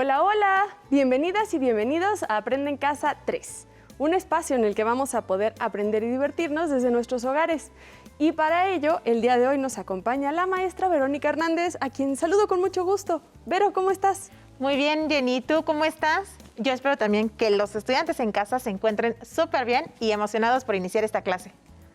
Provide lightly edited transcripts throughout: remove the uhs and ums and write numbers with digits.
Hola, hola, bienvenidas y bienvenidos a Aprende en Casa 3, un espacio en el que vamos a poder aprender y divertirnos desde nuestros hogares. Y para ello, el día de hoy nos acompaña la maestra Verónica Hernández, a quien saludo con mucho gusto. Vero, ¿cómo estás? Muy bien, Jenny, ¿tú cómo estás? Yo espero también que los estudiantes en casa se encuentren súper bien y emocionados por iniciar esta clase.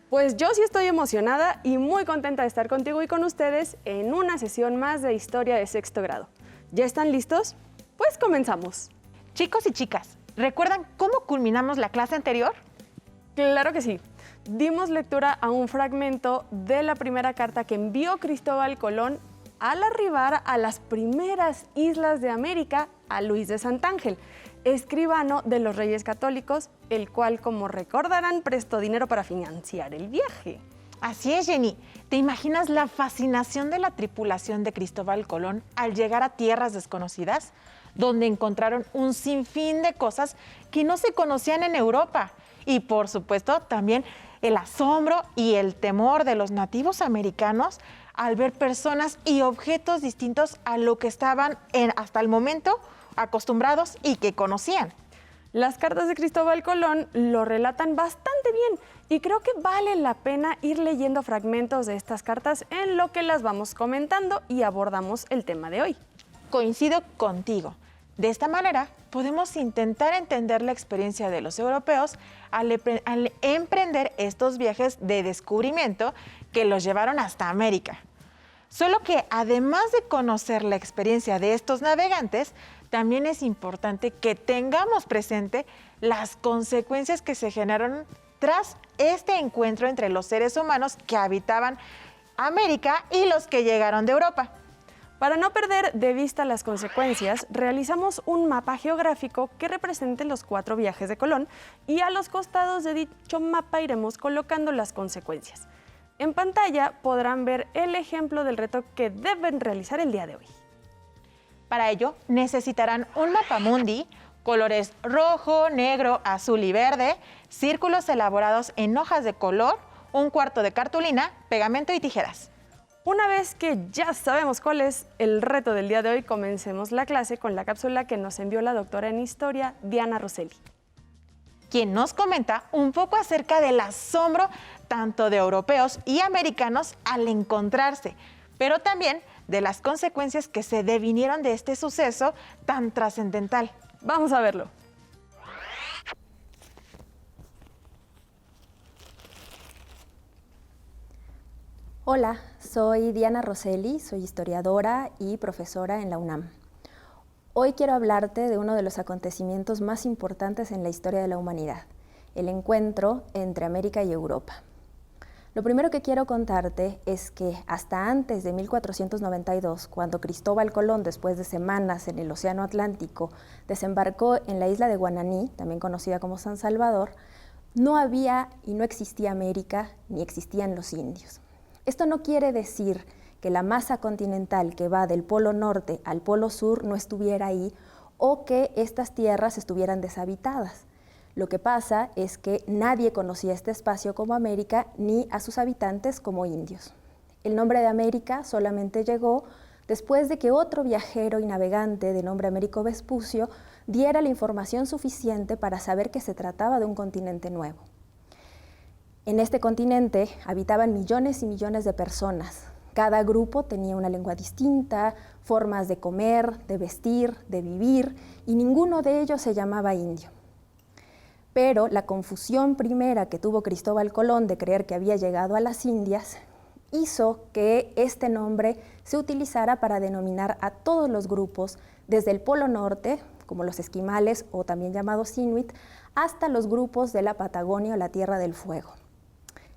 Pues yo sí estoy emocionada y muy contenta de estar contigo y con ustedes en una sesión más de Historia de Sexto Grado. ¿Ya están listos? Pues comenzamos. Chicos y chicas, ¿recuerdan cómo culminamos la clase anterior? Claro que sí. Dimos lectura a un fragmento de la primera carta que envió Cristóbal Colón al arribar a las primeras islas de América a Luis de Santángel, escribano de los Reyes Católicos, el cual, como recordarán, prestó dinero para financiar el viaje. Así es, Jenny. ¿Te imaginas la fascinación de la tripulación de Cristóbal Colón al llegar a tierras desconocidas, donde encontraron un sinfín de cosas que no se conocían en Europa? Y, por supuesto, también el asombro y el temor de los nativos americanos al ver personas y objetos distintos a lo que estaban hasta el momento acostumbrados y que conocían. Las cartas de Cristóbal Colón lo relatan bastante bien y creo que vale la pena ir leyendo fragmentos de estas cartas en lo que las vamos comentando y abordamos el tema de hoy. Coincido contigo. De esta manera, podemos intentar entender la experiencia de los europeos al emprender estos viajes de descubrimiento que los llevaron hasta América. Solo que además de conocer la experiencia de estos navegantes, también es importante que tengamos presente las consecuencias que se generaron tras este encuentro entre los seres humanos que habitaban América y los que llegaron de Europa. Para no perder de vista las consecuencias, realizamos un mapa geográfico que represente los 4 viajes de Colón y a los costados de dicho mapa iremos colocando las consecuencias. En pantalla podrán ver el ejemplo del reto que deben realizar el día de hoy. Para ello necesitarán un mapamundi, colores rojo, negro, azul y verde, círculos elaborados en hojas de color, un cuarto de cartulina, pegamento y tijeras. Una vez que ya sabemos cuál es el reto del día de hoy, comencemos la clase con la cápsula que nos envió la doctora en Historia, Diana Rosselli, quien nos comenta un poco acerca del asombro tanto de europeos y americanos al encontrarse, pero también de las consecuencias que se devinieron de este suceso tan trascendental. Vamos a verlo. Hola, soy Diana Rosselli, soy historiadora y profesora en la UNAM. Hoy quiero hablarte de uno de los acontecimientos más importantes en la historia de la humanidad, el encuentro entre América y Europa. Lo primero que quiero contarte es que hasta antes de 1492, cuando Cristóbal Colón, después de semanas en el Océano Atlántico, desembarcó en la isla de Guananí, también conocida como San Salvador, no había y no existía América ni existían los indios. Esto no quiere decir que la masa continental que va del polo norte al polo sur no estuviera ahí o que estas tierras estuvieran deshabitadas. Lo que pasa es que nadie conocía este espacio como América ni a sus habitantes como indios. El nombre de América solamente llegó después de que otro viajero y navegante de nombre Américo Vespucio diera la información suficiente para saber que se trataba de un continente nuevo. En este continente habitaban millones y millones de personas. Cada grupo tenía una lengua distinta, formas de comer, de vestir, de vivir, y ninguno de ellos se llamaba indio. Pero la confusión primera que tuvo Cristóbal Colón de creer que había llegado a las Indias hizo que este nombre se utilizara para denominar a todos los grupos, desde el Polo Norte, como los esquimales o también llamados inuit, hasta los grupos de la Patagonia o la Tierra del Fuego.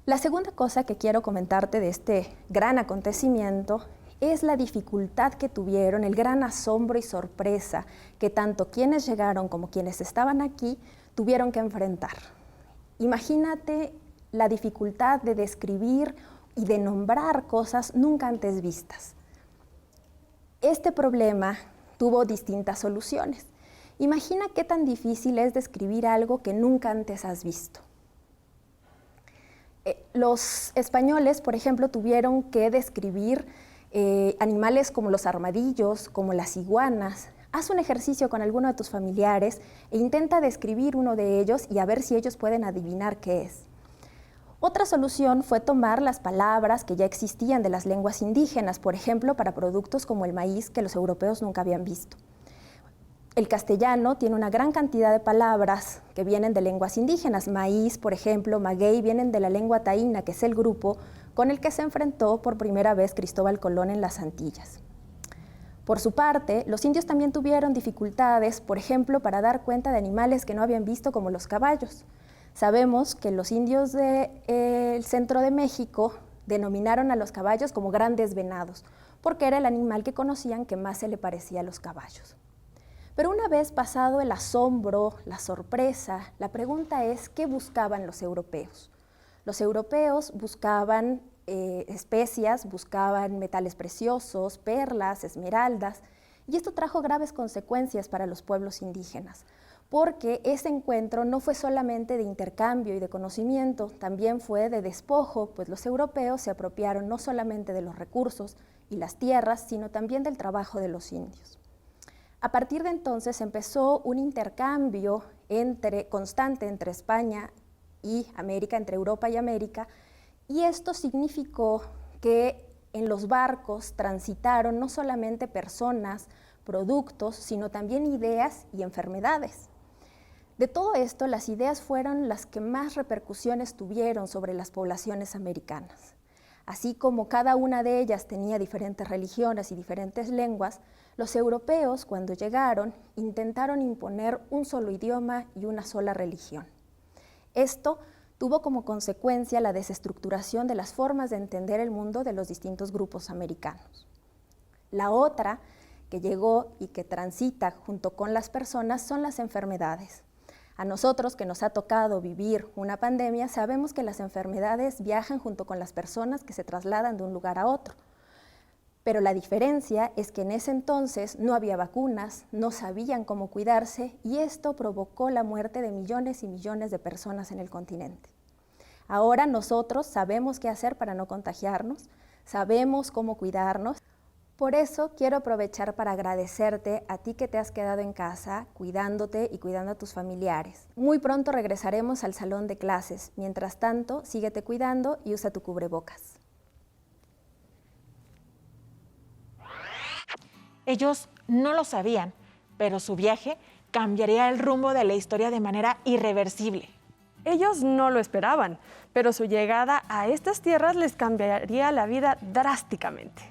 La segunda cosa que quiero comentarte de este gran acontecimiento es la dificultad que tuvieron, el gran asombro y sorpresa que tanto quienes llegaron como quienes estaban aquí tuvieron que enfrentar. Imagínate la dificultad de describir y de nombrar cosas nunca antes vistas. Este problema tuvo distintas soluciones. Imagina qué tan difícil es describir algo que nunca antes has visto. Los españoles, por ejemplo, tuvieron que describir animales como los armadillos, como las iguanas, Haz un ejercicio con alguno de tus familiares e intenta describir uno de ellos y a ver si ellos pueden adivinar qué es. Otra solución fue tomar las palabras que ya existían de las lenguas indígenas, por ejemplo, para productos como el maíz que los europeos nunca habían visto. El castellano tiene una gran cantidad de palabras que vienen de lenguas indígenas. Maíz, por ejemplo, maguey, vienen de la lengua taína, que es el grupo con el que se enfrentó por primera vez Cristóbal Colón en las Antillas. Por su parte, los indios también tuvieron dificultades, por ejemplo, para dar cuenta de animales que no habían visto, como los caballos. Sabemos que los indios del centro de México denominaron a los caballos como grandes venados, porque era el animal que conocían que más se le parecía a los caballos. Pero una vez pasado el asombro, la sorpresa, la pregunta es, ¿qué buscaban los europeos? Los europeos buscaban especias, buscaban metales preciosos, perlas, esmeraldas, y esto trajo graves consecuencias para los pueblos indígenas, porque ese encuentro no fue solamente de intercambio y de conocimiento, también fue de despojo, pues los europeos se apropiaron no solamente de los recursos y las tierras, sino también del trabajo de los indios. A partir de entonces empezó un intercambio constante entre España y América, entre Europa y América, y esto significó que en los barcos transitaron no solamente personas, productos, sino también ideas y enfermedades. De todo esto, las ideas fueron las que más repercusiones tuvieron sobre las poblaciones americanas. Así como cada una de ellas tenía diferentes religiones y diferentes lenguas, los europeos, cuando llegaron, intentaron imponer un solo idioma y una sola religión. Esto tuvo como consecuencia la desestructuración de las formas de entender el mundo de los distintos grupos americanos. La otra que llegó y que transita junto con las personas son las enfermedades. A nosotros, que nos ha tocado vivir una pandemia, sabemos que las enfermedades viajan junto con las personas que se trasladan de un lugar a otro. Pero la diferencia es que en ese entonces no había vacunas, no sabían cómo cuidarse, y esto provocó la muerte de millones y millones de personas en el continente. Ahora nosotros sabemos qué hacer para no contagiarnos, sabemos cómo cuidarnos. Por eso quiero aprovechar para agradecerte a ti que te has quedado en casa, cuidándote y cuidando a tus familiares. Muy pronto regresaremos al salón de clases. Mientras tanto, síguete cuidando y usa tu cubrebocas. Ellos no lo sabían, pero su viaje cambiaría el rumbo de la historia de manera irreversible. Ellos no lo esperaban, pero su llegada a estas tierras les cambiaría la vida drásticamente.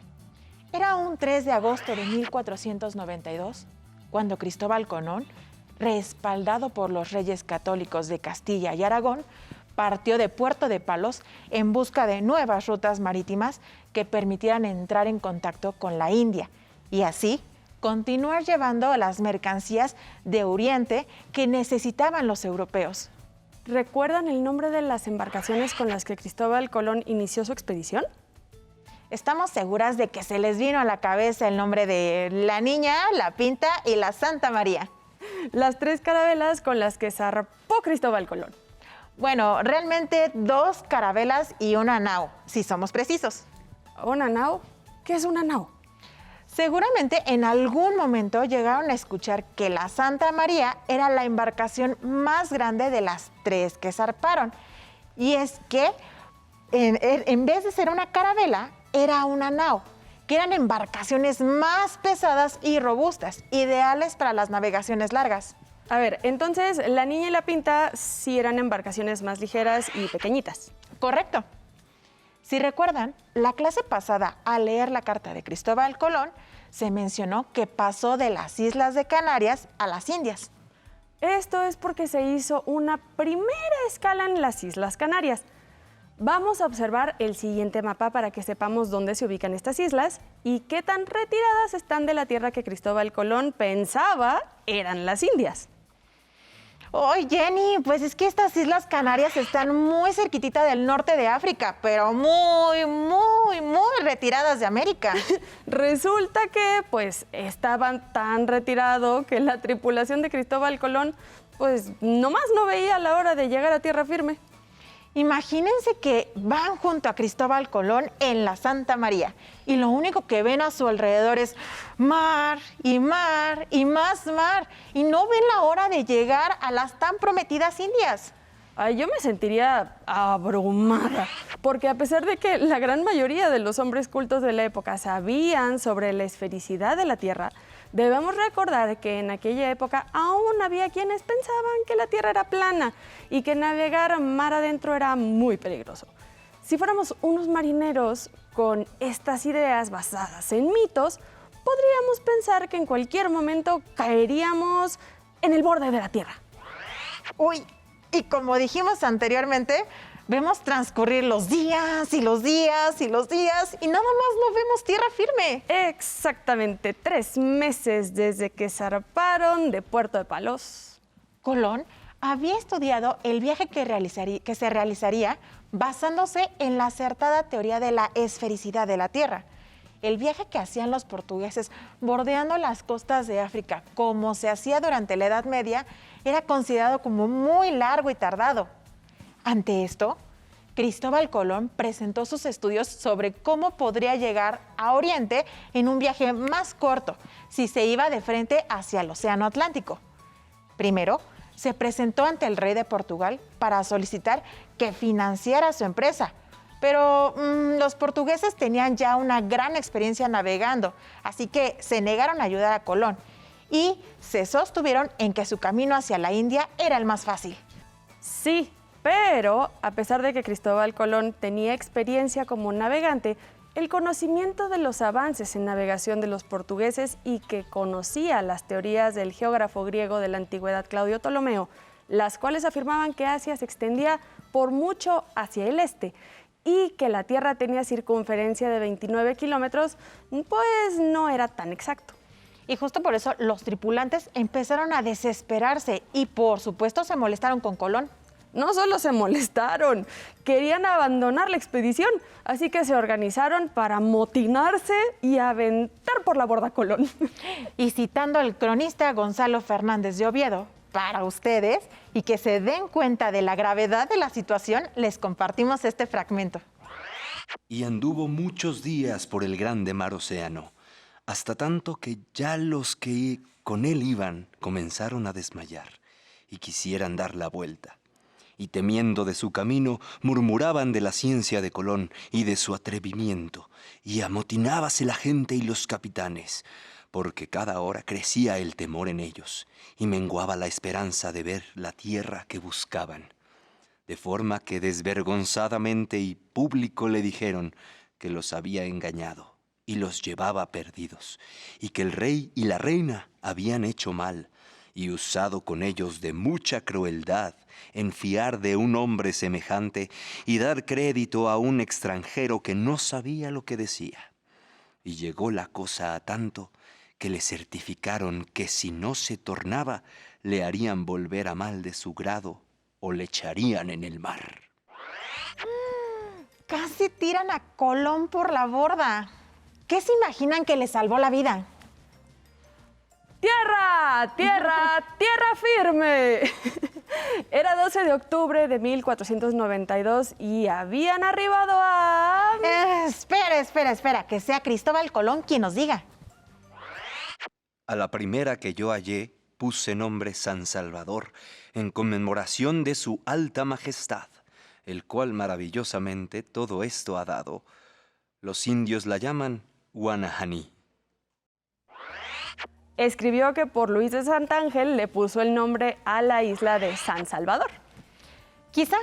Era un 3 de agosto de 1492, cuando Cristóbal Colón, respaldado por los reyes católicos de Castilla y Aragón, partió de Puerto de Palos en busca de nuevas rutas marítimas que permitieran entrar en contacto con la India y así continuar llevando las mercancías de Oriente que necesitaban los europeos. ¿Recuerdan el nombre de las embarcaciones con las que Cristóbal Colón inició su expedición? Estamos seguras de que se les vino a la cabeza el nombre de la Niña, la Pinta y la Santa María. Las 3 carabelas con las que zarpó Cristóbal Colón. Bueno, realmente 2 carabelas y una nao, si somos precisos. ¿Una nao? ¿Qué es una nao? Seguramente en algún momento llegaron a escuchar que la Santa María era la embarcación más grande de las 3 que zarparon. Y es que en vez de ser una carabela, era una nao, que eran embarcaciones más pesadas y robustas, ideales para las navegaciones largas. A ver, entonces la Niña y la Pinta sí eran embarcaciones más ligeras y pequeñitas. Correcto. Si recuerdan, la clase pasada, al leer la carta de Cristóbal Colón, se mencionó que pasó de las Islas de Canarias a las Indias. Esto es porque se hizo una primera escala en las Islas Canarias. Vamos a observar el siguiente mapa para que sepamos dónde se ubican estas islas y qué tan retiradas están de la tierra que Cristóbal Colón pensaba eran las Indias. ¡Oye, Jenny! Pues es que estas Islas Canarias están muy cerquitita del norte de África, pero muy retiradas de América. Resulta que, pues, estaban tan retirado que la tripulación de Cristóbal Colón, pues, nomás no veía la hora de llegar a tierra firme. Imagínense que van junto a Cristóbal Colón en la Santa María y lo único que ven a su alrededor es mar y mar y más mar y no ven la hora de llegar a las tan prometidas Indias. Ay, yo me sentiría abrumada, porque a pesar de que la gran mayoría de los hombres cultos de la época sabían sobre la esfericidad de la Tierra, debemos recordar que en aquella época aún había quienes pensaban que la Tierra era plana y que navegar mar adentro era muy peligroso. Si fuéramos unos marineros con estas ideas basadas en mitos, podríamos pensar que en cualquier momento caeríamos en el borde de la Tierra. Uy, y como dijimos anteriormente, vemos transcurrir los días y los días y los días y nada más no vemos tierra firme. Exactamente 3 meses desde que zarparon de Puerto de Palos. Colón había estudiado el viaje que se realizaría basándose en la acertada teoría de la esfericidad de la Tierra. El viaje que hacían los portugueses bordeando las costas de África, como se hacía durante la Edad Media, era considerado como muy largo y tardado. Ante esto, Cristóbal Colón presentó sus estudios sobre cómo podría llegar a Oriente en un viaje más corto si se iba de frente hacia el Océano Atlántico. Primero, se presentó ante el rey de Portugal para solicitar que financiara su empresa, pero los portugueses tenían ya una gran experiencia navegando, así que se negaron a ayudar a Colón y se sostuvieron en que su camino hacia la India era el más fácil. Sí, pero a pesar de que Cristóbal Colón tenía experiencia como navegante, el conocimiento de los avances en navegación de los portugueses y que conocía las teorías del geógrafo griego de la antigüedad Claudio Ptolomeo, las cuales afirmaban que Asia se extendía por mucho hacia el este y que la Tierra tenía circunferencia de 29 kilómetros, pues no era tan exacto. Y justo por eso los tripulantes empezaron a desesperarse y por supuesto se molestaron con Colón. No solo se molestaron, querían abandonar la expedición, así que se organizaron para amotinarse y aventar por la borda a Colón. Y citando al cronista Gonzalo Fernández de Oviedo, para ustedes, y que se den cuenta de la gravedad de la situación, les compartimos este fragmento. Y anduvo muchos días por el grande mar océano, hasta tanto que ya los que con él iban comenzaron a desmayar y quisieran dar la vuelta. Y temiendo de su camino, murmuraban de la ciencia de Colón y de su atrevimiento, y amotinábase la gente y los capitanes, porque cada hora crecía el temor en ellos, y menguaba la esperanza de ver la tierra que buscaban. De forma que desvergonzadamente y público le dijeron que los había engañado, y los llevaba perdidos, y que el rey y la reina habían hecho mal, y usado con ellos de mucha crueldad, en fiar de un hombre semejante y dar crédito a un extranjero que no sabía lo que decía. Y llegó la cosa a tanto que le certificaron que si no se tornaba, le harían volver a mal de su grado o le echarían en el mar. Casi tiran a Colón por la borda. ¿Qué se imaginan que le salvó la vida? ¡Tierra! ¡Tierra! ¡Tierra firme! Era 12 de octubre de 1492 y habían arribado a... Espera, que sea Cristóbal Colón quien nos diga. A la primera que yo hallé, puse nombre San Salvador, en conmemoración de su alta majestad, el cual maravillosamente todo esto ha dado. Los indios la llaman Guanajaní. Escribió que por Luis de Santángel le puso el nombre a la isla de San Salvador. Quizá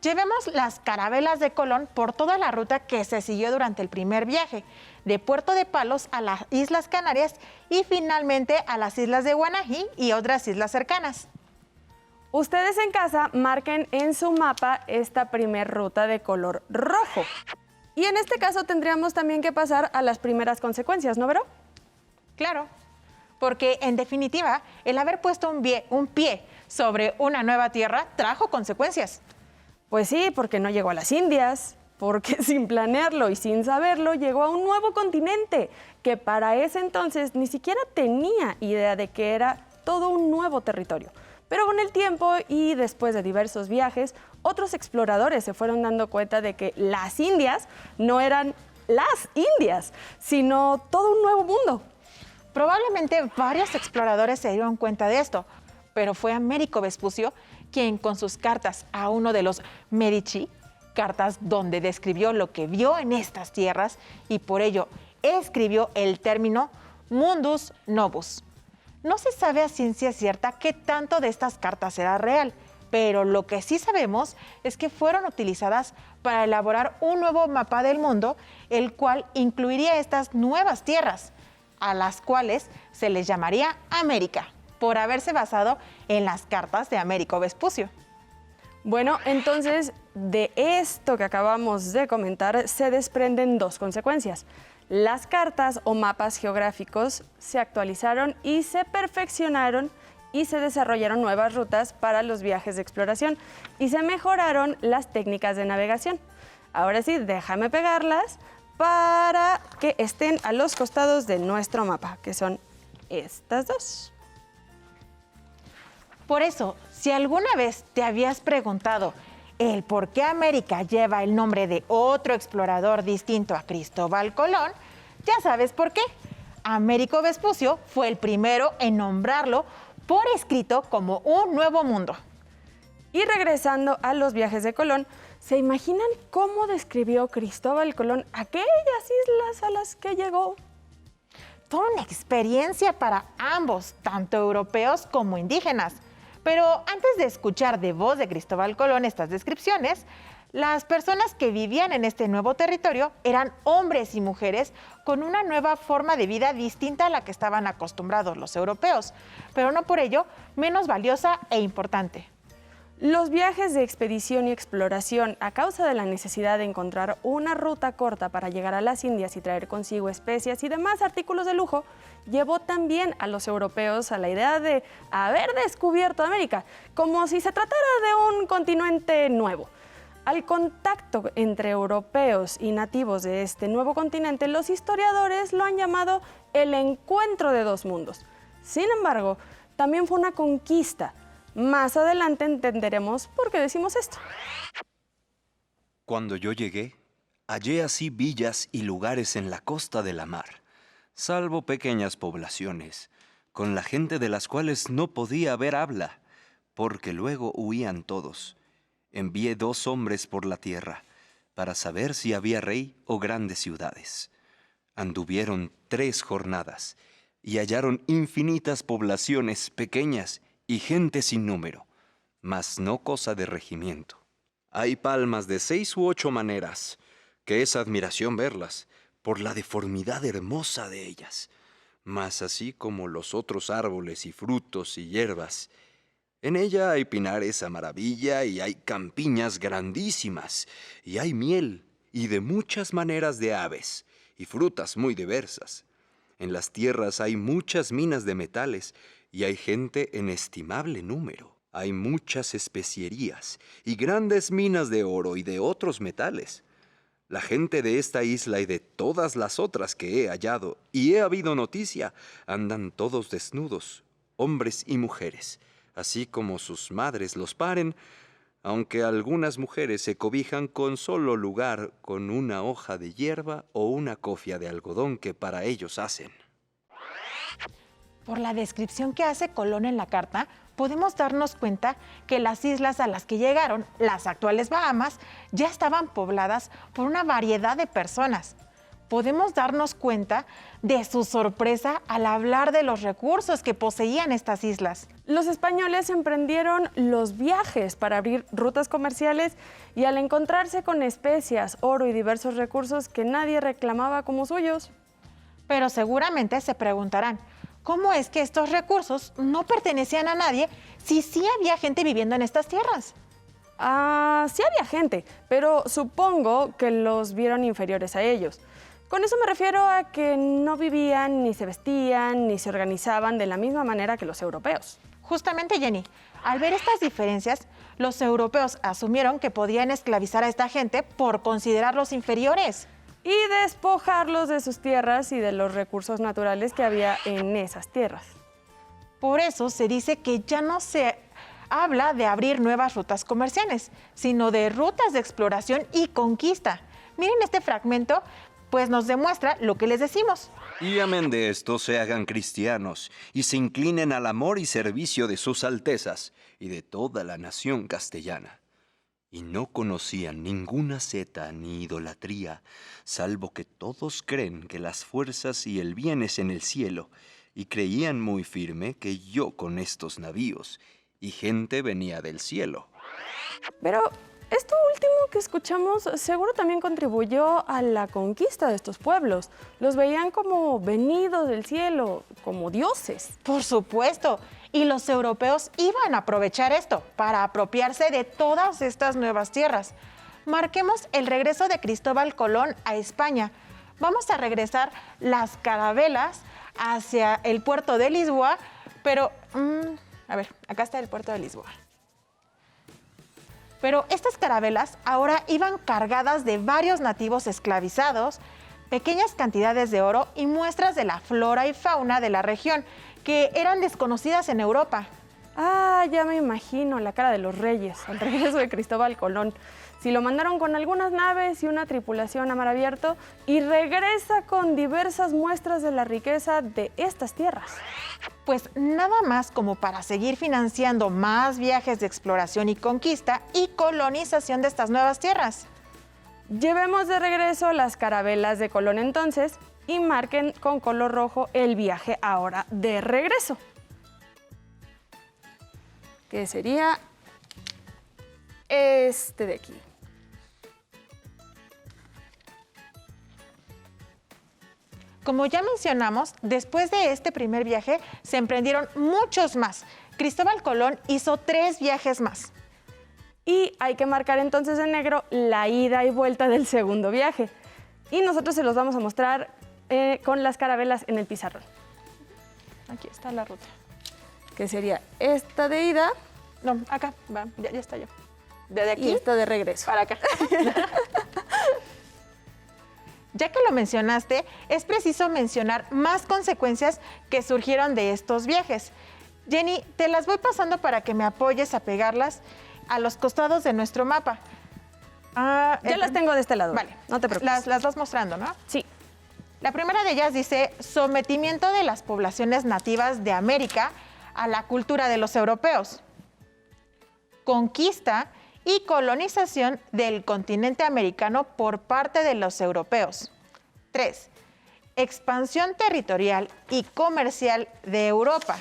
llevemos las carabelas de Colón por toda la ruta que se siguió durante el primer viaje, de Puerto de Palos a las Islas Canarias y finalmente a las islas de Guanají y otras islas cercanas. Ustedes en casa marquen en su mapa esta primer ruta de color rojo. Y en este caso tendríamos también que pasar a las primeras consecuencias, ¿no, Vero? Claro, porque en definitiva, el haber puesto un pie sobre una nueva tierra trajo consecuencias. Pues sí, porque no llegó a las Indias, porque sin planearlo y sin saberlo llegó a un nuevo continente que para ese entonces ni siquiera tenía idea de que era todo un nuevo territorio. Pero con el tiempo y después de diversos viajes, otros exploradores se fueron dando cuenta de que las Indias no eran las Indias, sino todo un nuevo mundo. Probablemente varios exploradores se dieron cuenta de esto, pero fue Américo Vespucio quien con sus cartas a uno de los Medici, cartas donde describió lo que vio en estas tierras y por ello escribió el término Mundus Novus. No se sabe a ciencia cierta qué tanto de estas cartas era real, pero lo que sí sabemos es que fueron utilizadas para elaborar un nuevo mapa del mundo, el cual incluiría estas nuevas tierras, a las cuales se les llamaría América, por haberse basado en las cartas de Américo Vespucio. Bueno, entonces de esto que acabamos de comentar se desprenden dos consecuencias. Las cartas o mapas geográficos se actualizaron y se perfeccionaron y se desarrollaron nuevas rutas para los viajes de exploración y se mejoraron las técnicas de navegación. Ahora sí, déjame pegarlas para que estén a los costados de nuestro mapa, que son estas dos. Por eso, si alguna vez te habías preguntado el por qué América lleva el nombre de otro explorador distinto a Cristóbal Colón, ya sabes por qué. Américo Vespucio fue el primero en nombrarlo por escrito como un nuevo mundo. Y regresando a los viajes de Colón, ¿se imaginan cómo describió Cristóbal Colón aquellas islas a las que llegó? Toda una experiencia para ambos, tanto europeos como indígenas. Pero antes de escuchar de voz de Cristóbal Colón estas descripciones, las personas que vivían en este nuevo territorio eran hombres y mujeres con una nueva forma de vida distinta a la que estaban acostumbrados los europeos, pero no por ello menos valiosa e importante. Los viajes de expedición y exploración, a causa de la necesidad de encontrar una ruta corta para llegar a las Indias y traer consigo especias y demás artículos de lujo, llevó también a los europeos a la idea de haber descubierto América, como si se tratara de un continente nuevo. Al contacto entre europeos y nativos de este nuevo continente, los historiadores lo han llamado el encuentro de dos mundos. Sin embargo, también fue una conquista. Más adelante entenderemos por qué decimos esto. Cuando yo llegué, hallé así villas y lugares en la costa de la mar, salvo pequeñas poblaciones, con la gente de las cuales no podía haber habla, porque luego huían todos. Envié 2 hombres por la tierra, para saber si había rey o grandes ciudades. Anduvieron 3 jornadas, y hallaron infinitas poblaciones pequeñas y gente sin número, mas no cosa de regimiento. Hay palmas de 6 u 8 maneras, que es admiración verlas, por la deformidad hermosa de ellas, mas así como los otros árboles y frutos y hierbas. En ella hay pinares a maravilla y hay campiñas grandísimas, y hay miel y de muchas maneras de aves, y frutas muy diversas. En las tierras hay muchas minas de metales, y hay gente en estimable número. Hay muchas especierías y grandes minas de oro y de otros metales. La gente de esta isla y de todas las otras que he hallado y he habido noticia, andan todos desnudos, hombres y mujeres, así como sus madres los paren, aunque algunas mujeres se cobijan con solo lugar con una hoja de hierba o una cofia de algodón que para ellos hacen. Por la descripción que hace Colón en la carta, podemos darnos cuenta que las islas a las que llegaron, las actuales Bahamas, ya estaban pobladas por una variedad de personas. Podemos darnos cuenta de su sorpresa al hablar de los recursos que poseían estas islas. Los españoles emprendieron los viajes para abrir rutas comerciales y al encontrarse con especias, oro y diversos recursos que nadie reclamaba como suyos. Pero seguramente se preguntarán, ¿cómo es que estos recursos no pertenecían a nadie si sí había gente viviendo en estas tierras? Sí había gente, pero supongo que los vieron inferiores a ellos. Con eso me refiero a que no vivían, ni se vestían, ni se organizaban de la misma manera que los europeos. Justamente, Jenny, al ver estas diferencias, los europeos asumieron que podían esclavizar a esta gente por considerarlos inferiores. Y despojarlos de sus tierras y de los recursos naturales que había en esas tierras. Por eso se dice que ya no se habla de abrir nuevas rutas comerciales, sino de rutas de exploración y conquista. Miren este fragmento, pues nos demuestra lo que les decimos. Y amén de esto se hagan cristianos y se inclinen al amor y servicio de sus altezas y de toda la nación castellana. Y no conocían ninguna seta ni idolatría, salvo que todos creen que las fuerzas y el bien es en el cielo, y creían muy firme que yo con estos navíos y gente venía del cielo. Pero esto último que escuchamos seguro también contribuyó a la conquista de estos pueblos. Los veían como venidos del cielo, como dioses. Por supuesto, y los europeos iban a aprovechar esto para apropiarse de todas estas nuevas tierras. Marquemos el regreso de Cristóbal Colón a España. Vamos a regresar las carabelas hacia el puerto de Lisboa, pero, a ver, acá está el puerto de Lisboa. Pero estas carabelas ahora iban cargadas de varios nativos esclavizados, pequeñas cantidades de oro y muestras de la flora y fauna de la región, que eran desconocidas en Europa. Ah, ya me imagino la cara de los reyes al regreso de Cristóbal Colón. Si lo mandaron con algunas naves y una tripulación a mar abierto y regresa con diversas muestras de la riqueza de estas tierras. Pues nada más como para seguir financiando más viajes de exploración y conquista y colonización de estas nuevas tierras. Llevemos de regreso las carabelas de Colón entonces y marquen con color rojo el viaje ahora de regreso, que sería este de aquí. Como ya mencionamos, después de este primer viaje se emprendieron muchos más. Cristóbal Colón hizo 3 viajes más. Y hay que marcar entonces en negro la ida y vuelta del segundo viaje. Y nosotros se los vamos a mostrar con las carabelas en el pizarrón. Aquí está la ruta. Que sería esta de ida. No, acá, va, ya está yo. Desde aquí y esta de regreso. para acá. Ya que lo mencionaste, es preciso mencionar más consecuencias que surgieron de estos viajes. Jenny, te las voy pasando para que me apoyes a pegarlas a los costados de nuestro mapa. Yo las tengo de este lado. Vale, no te preocupes. Las vas mostrando, ¿no? Sí. La primera de ellas dice sometimiento de las poblaciones nativas de América a la cultura de los europeos. Conquista y colonización del continente americano por parte de los europeos. 3. Expansión territorial y comercial de Europa.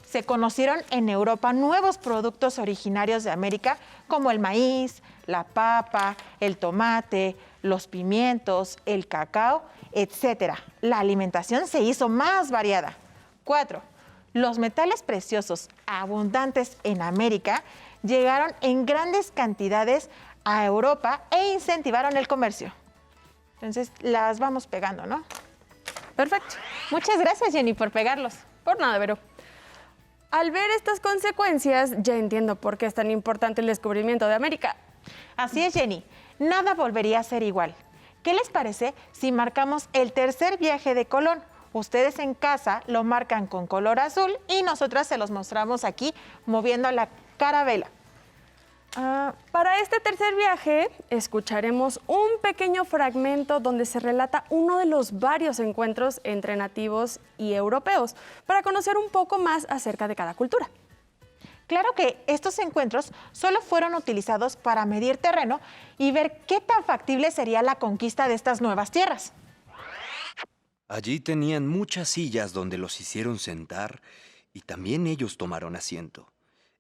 Se conocieron en Europa nuevos productos originarios de América como el maíz, la papa, el tomate, los pimientos, el cacao, etc. La alimentación se hizo más variada. 4. Los metales preciosos abundantes en América llegaron en grandes cantidades a Europa e incentivaron el comercio. Entonces, las vamos pegando, ¿no? Perfecto. Muchas gracias, Jenny, por pegarlos. Por nada, Vero. Al ver estas consecuencias, ya entiendo por qué es tan importante el descubrimiento de América. Así es, Jenny. Nada volvería a ser igual. ¿Qué les parece si marcamos el tercer viaje de Colón? Ustedes en casa lo marcan con color azul y nosotras se los mostramos aquí moviendo la carabela. Para este tercer viaje, escucharemos un pequeño fragmento donde se relata uno de los varios encuentros entre nativos y europeos, para conocer un poco más acerca de cada cultura. Claro que estos encuentros solo fueron utilizados para medir terreno y ver qué tan factible sería la conquista de estas nuevas tierras. Allí tenían muchas sillas donde los hicieron sentar y también ellos tomaron asiento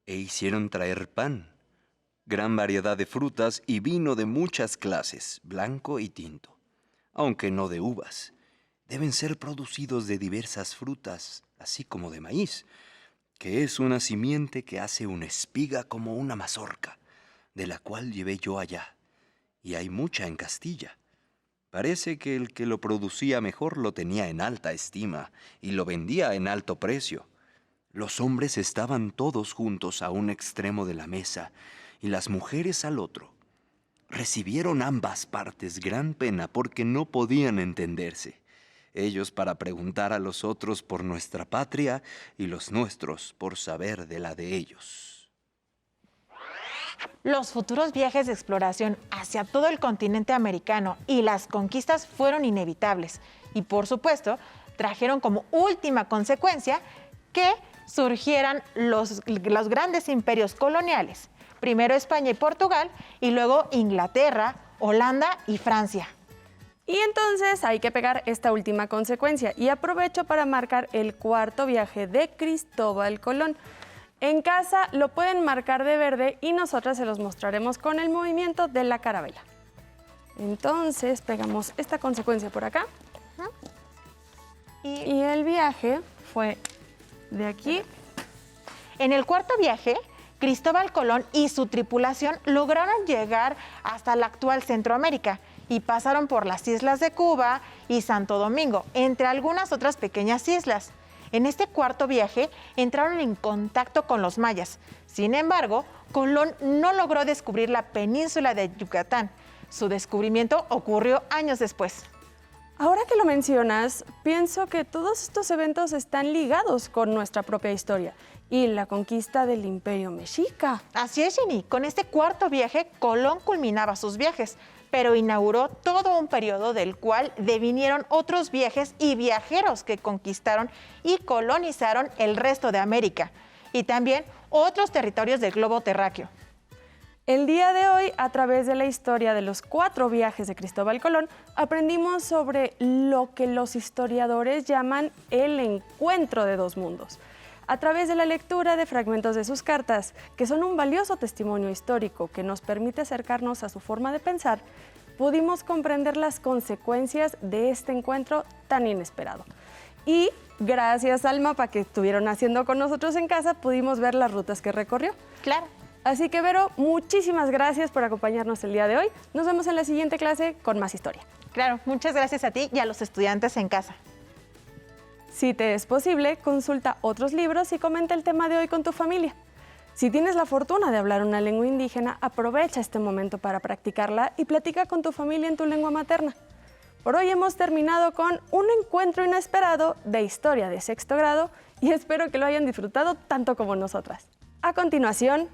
e hicieron traer pan, gran variedad de frutas y vino de muchas clases, blanco y tinto, aunque no de uvas. Deben ser producidos de diversas frutas, así como de maíz, que es una simiente que hace una espiga como una mazorca, de la cual llevé yo allá, y hay mucha en Castilla. Parece que el que lo producía mejor lo tenía en alta estima y lo vendía en alto precio. Los hombres estaban todos juntos a un extremo de la mesa y las mujeres al otro. Recibieron ambas partes gran pena porque no podían entenderse. Ellos para preguntar a los otros por nuestra patria y los nuestros por saber de la de ellos. Los futuros viajes de exploración hacia todo el continente americano y las conquistas fueron inevitables y, por supuesto, trajeron como última consecuencia que surgieran los grandes imperios coloniales, primero España y Portugal y luego Inglaterra, Holanda y Francia. Y entonces hay que pegar esta última consecuencia y aprovecho para marcar el cuarto viaje de Cristóbal Colón. En casa lo pueden marcar de verde y nosotras se los mostraremos con el movimiento de la carabela. Entonces pegamos esta consecuencia por acá. Y el viaje fue de aquí. En el cuarto viaje, Cristóbal Colón y su tripulación lograron llegar hasta la actual Centroamérica y pasaron por las islas de Cuba y Santo Domingo, entre algunas otras pequeñas islas. En este cuarto viaje entraron en contacto con los mayas. Sin embargo, Colón no logró descubrir la península de Yucatán. Su descubrimiento ocurrió años después. Ahora que lo mencionas, pienso que todos estos eventos están ligados con nuestra propia historia y la conquista del Imperio Mexica. Así es, Jenny. Con este cuarto viaje, Colón culminaba sus viajes, pero inauguró todo un periodo del cual devinieron otros viajes y viajeros que conquistaron y colonizaron el resto de América y también otros territorios del globo terráqueo. El día de hoy, a través de la historia de los 4 viajes de Cristóbal Colón, aprendimos sobre lo que los historiadores llaman el encuentro de 2 mundos. A través de la lectura de fragmentos de sus cartas, que son un valioso testimonio histórico que nos permite acercarnos a su forma de pensar, pudimos comprender las consecuencias de este encuentro tan inesperado. Y gracias al mapa que estuvieron haciendo con nosotros en casa, pudimos ver las rutas que recorrió. Claro. Así que, Vero, muchísimas gracias por acompañarnos el día de hoy. Nos vemos en la siguiente clase con más historia. Claro, muchas gracias a ti y a los estudiantes en casa. Si te es posible, consulta otros libros y comenta el tema de hoy con tu familia. Si tienes la fortuna de hablar una lengua indígena, aprovecha este momento para practicarla y platica con tu familia en tu lengua materna. Por hoy hemos terminado con un encuentro inesperado de historia de 6º grado y espero que lo hayan disfrutado tanto como nosotras. A continuación,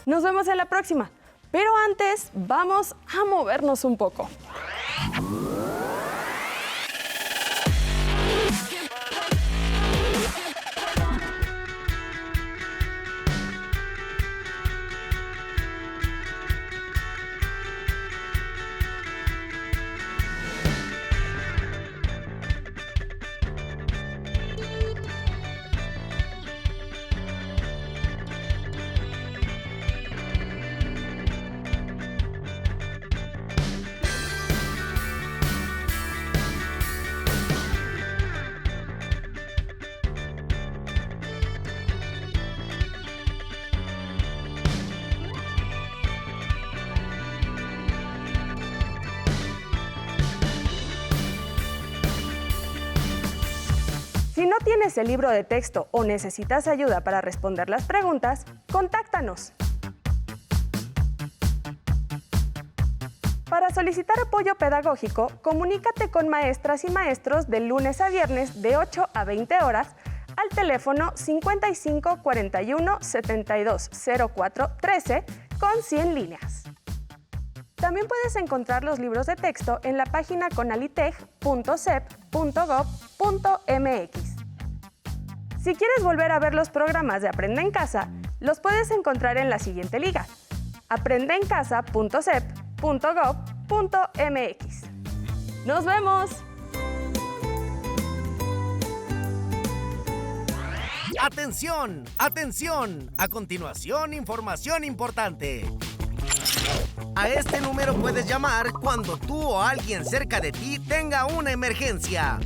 nos vemos en la próxima, pero antes vamos a movernos un poco. Si no tienes el libro de texto o necesitas ayuda para responder las preguntas, contáctanos. Para solicitar apoyo pedagógico, comunícate con maestras y maestros de lunes a viernes de 8 a 20 horas al teléfono 55 41 72 04 13 con 100 líneas. También puedes encontrar los libros de texto en la página conaliteg.cep.gov.mx. Si quieres volver a ver los programas de Aprende en Casa, los puedes encontrar en la siguiente liga: aprendeencasa.cep.gov.mx. ¡Nos vemos! ¡Atención! ¡Atención! A continuación, información importante. A este número puedes llamar cuando tú o alguien cerca de ti tenga una emergencia.